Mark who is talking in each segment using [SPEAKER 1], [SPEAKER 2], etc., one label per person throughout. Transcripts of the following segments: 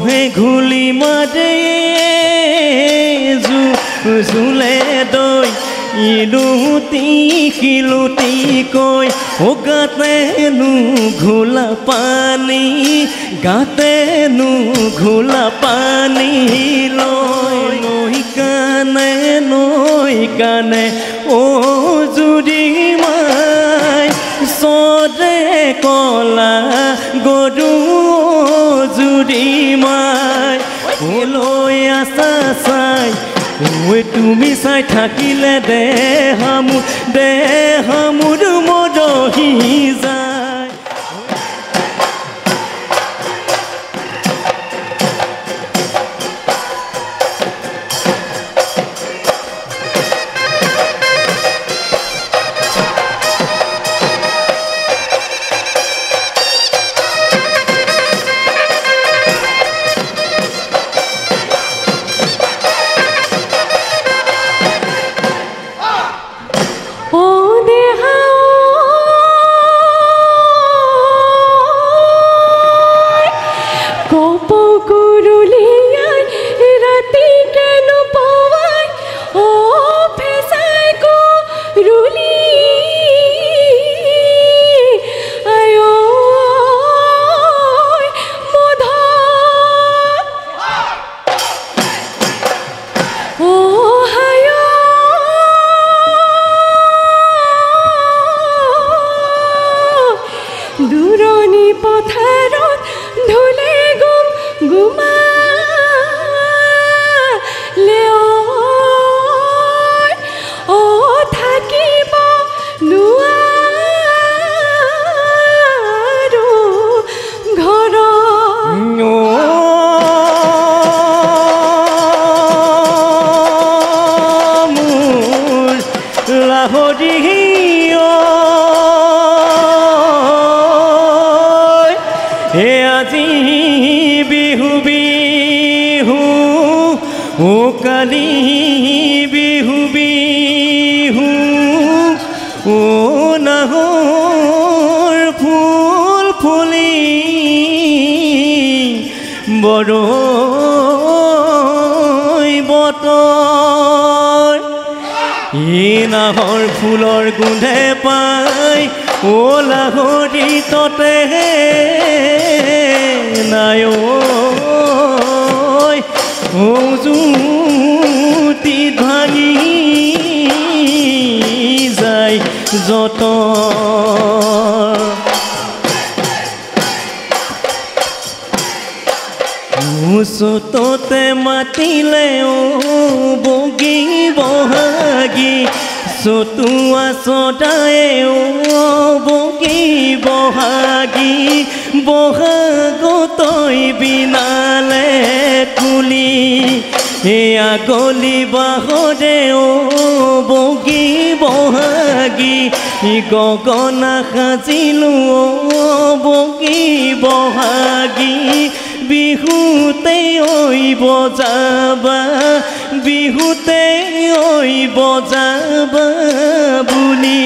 [SPEAKER 1] মহে ঘুলি মাৰে জুলে দৈ ইলুতি শিলুতি কৈ গাতেনো ঘোলা পানী লৈ নৈ কানে অ জুৰি মাই চৰে কলা গৰু জুৰি মাই লৈ আছা চাই ঐ তুমি চাই থাকিলে দেহামুৰ মৰহি যায়
[SPEAKER 2] দুৰণি পথাৰত ধুলে গুমালে থাকিব নোৱাৰো ঘৰত
[SPEAKER 1] মোৰ লাহৰি আজি বিহু ও কালি বিহু ও নাহৰ ফুল ফুলি বৰৈ বতৰ নাহৰ ফুলৰ গোন্ধে পাই ও লাহৰি ততে নাই ঐ জুতি ভাঙি যায় যত চততে মাতিলে ও বগী বহাগী চতুৱা চদায়ে ও বগী বহাগী বহাগতৈ বিনালে কুলি এয়া গলি বাহৰে ও বগী বহাগী গগনা সাজিলো ও বগী বহাগী বিহুতে ঐ বজাবা বিহুতে ঐ বজাবা বুলি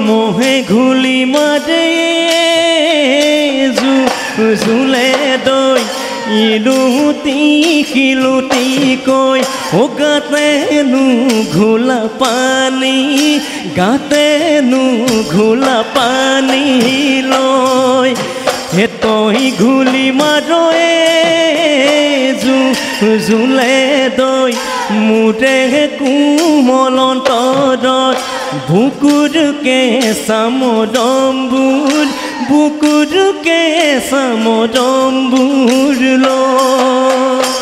[SPEAKER 1] মহে ঘুলি মাৰে জুলে দৈ ইলুতি শিলুতি কৈ গাতেনো ঘোলা পানী লৈ তই ঘুলি মাৰে জুলে দৈ মোৰে কোমলন্তৰত বুকুৰকে চামদম্বুৰ লৈ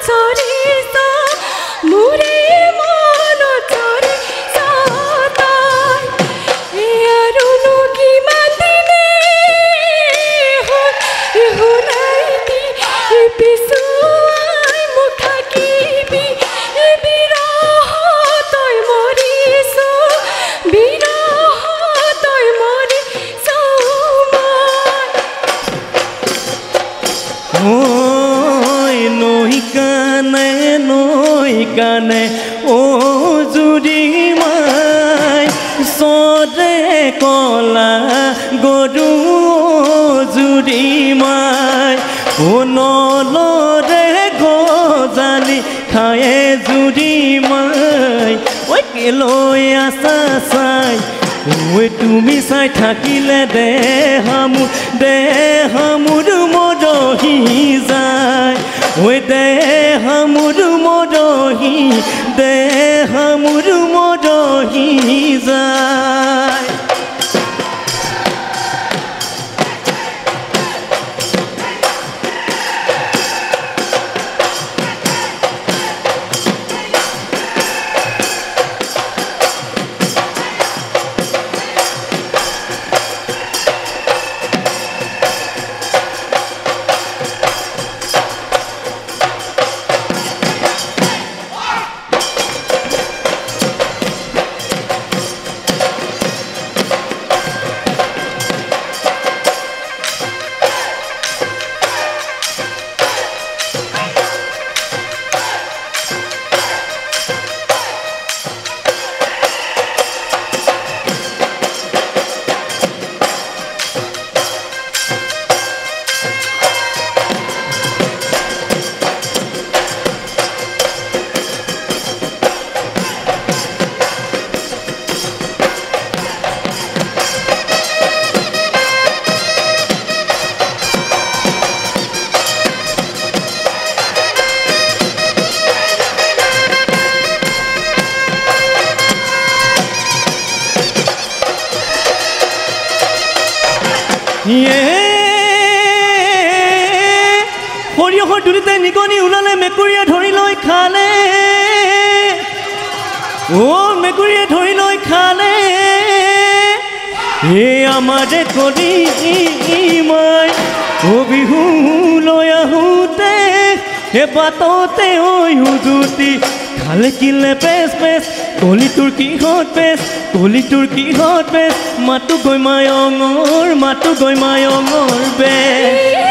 [SPEAKER 2] Sorry.
[SPEAKER 1] কানে ও জুৰি মাই সদে কলা গৰু জুৰি মাই ও নলৰে গজালি খায়ে জুৰি মাই ঐ কেলৈ আছা চাই ঐ তুমি চাই থাকিলে দেহামুৰ মৰহি যায় ঐ দেহামুৰ মৰহি যায় সৰিয়হৰ দুলিতে নিগনি ওলালে মেকুৰীয়ে ধৰি লৈ খালে ও মেকুৰীয়ে ধৰি লৈ খালে হে আমাৰে কলি মাই ও বিহু লৈ আহোঁতে হে বাটতে ঐ উজুতি খালে কিলে পেচ পেচ কলিটোৰ কিহত পেচ মাতো গৈ মায়ঙৰ বেচ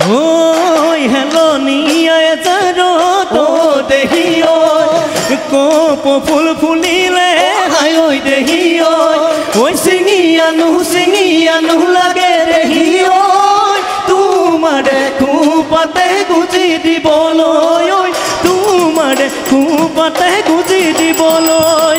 [SPEAKER 1] ঐ হেলনিয়াই জাৰত দেহি ঐ কপ ফুল ফুলিলে হাই ঐ দেহি ঐ চিঙি আনো লাগে দেহি ঐ তোমাৰে খোপাতে গুজি দিবলৈ ঐ তোমাৰে খোপাতে গুজি দিবলৈ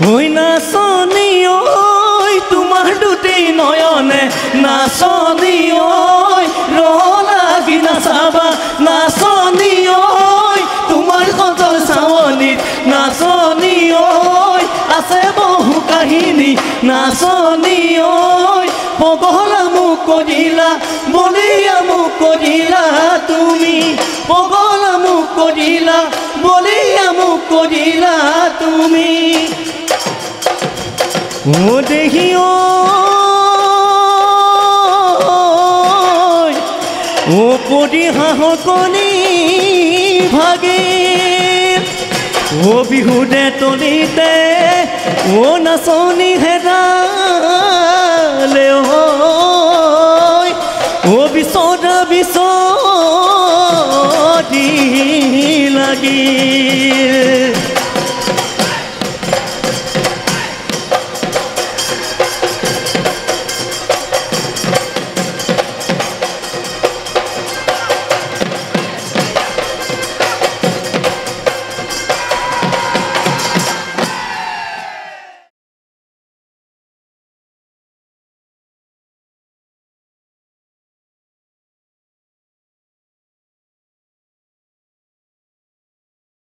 [SPEAKER 1] ঐ নাচনি ঐ তোমাৰ দুটি নয়নে নাচনি ঐ লাগি নাচাবা নাচনি ঐ তোমাৰ সজল চাৱনিত নাচনি ঐ আছে বহু কাহিনী নাচনি ঐ পগলা মোক কৰিলা বলিয়া মোক কৰিলা তুমি পগলা মোক কৰিলা বলিয়া মোক কৰিলা তুমি ও দেহি ও পদি হাঁহৰ কণী ভাগি ও বিহুতে তলিতে ও নাচনি হেৰালে ও বিচৰা লাগি